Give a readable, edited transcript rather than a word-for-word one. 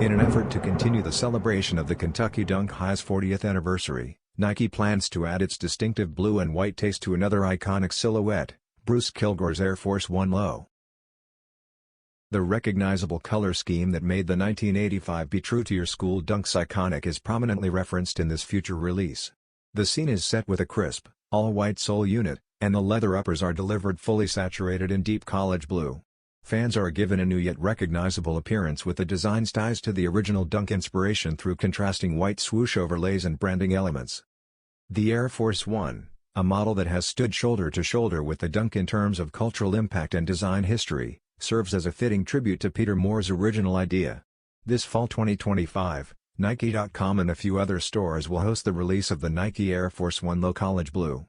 In an effort to continue the celebration of the Kentucky Dunk High's 40th anniversary, Nike plans to add its distinctive blue and white taste to another iconic silhouette, Bruce Kilgore's Air Force 1 Low. The recognizable color scheme that made the 1985 Be True to Your School Dunks iconic is prominently referenced in this future release. The scene is set with a crisp, all-white sole unit, and the leather uppers are delivered fully saturated in deep college blue. Fans are given a new yet recognizable appearance with the design's ties to the original Dunk inspiration through contrasting white swoosh overlays and branding elements. The Air Force 1, a model that has stood shoulder to shoulder with the Dunk in terms of cultural impact and design history, serves as a fitting tribute to Peter Moore's original idea. This fall 2025, Nike.com and a few other stores will host the release of the Nike Air Force 1 Low College Blue.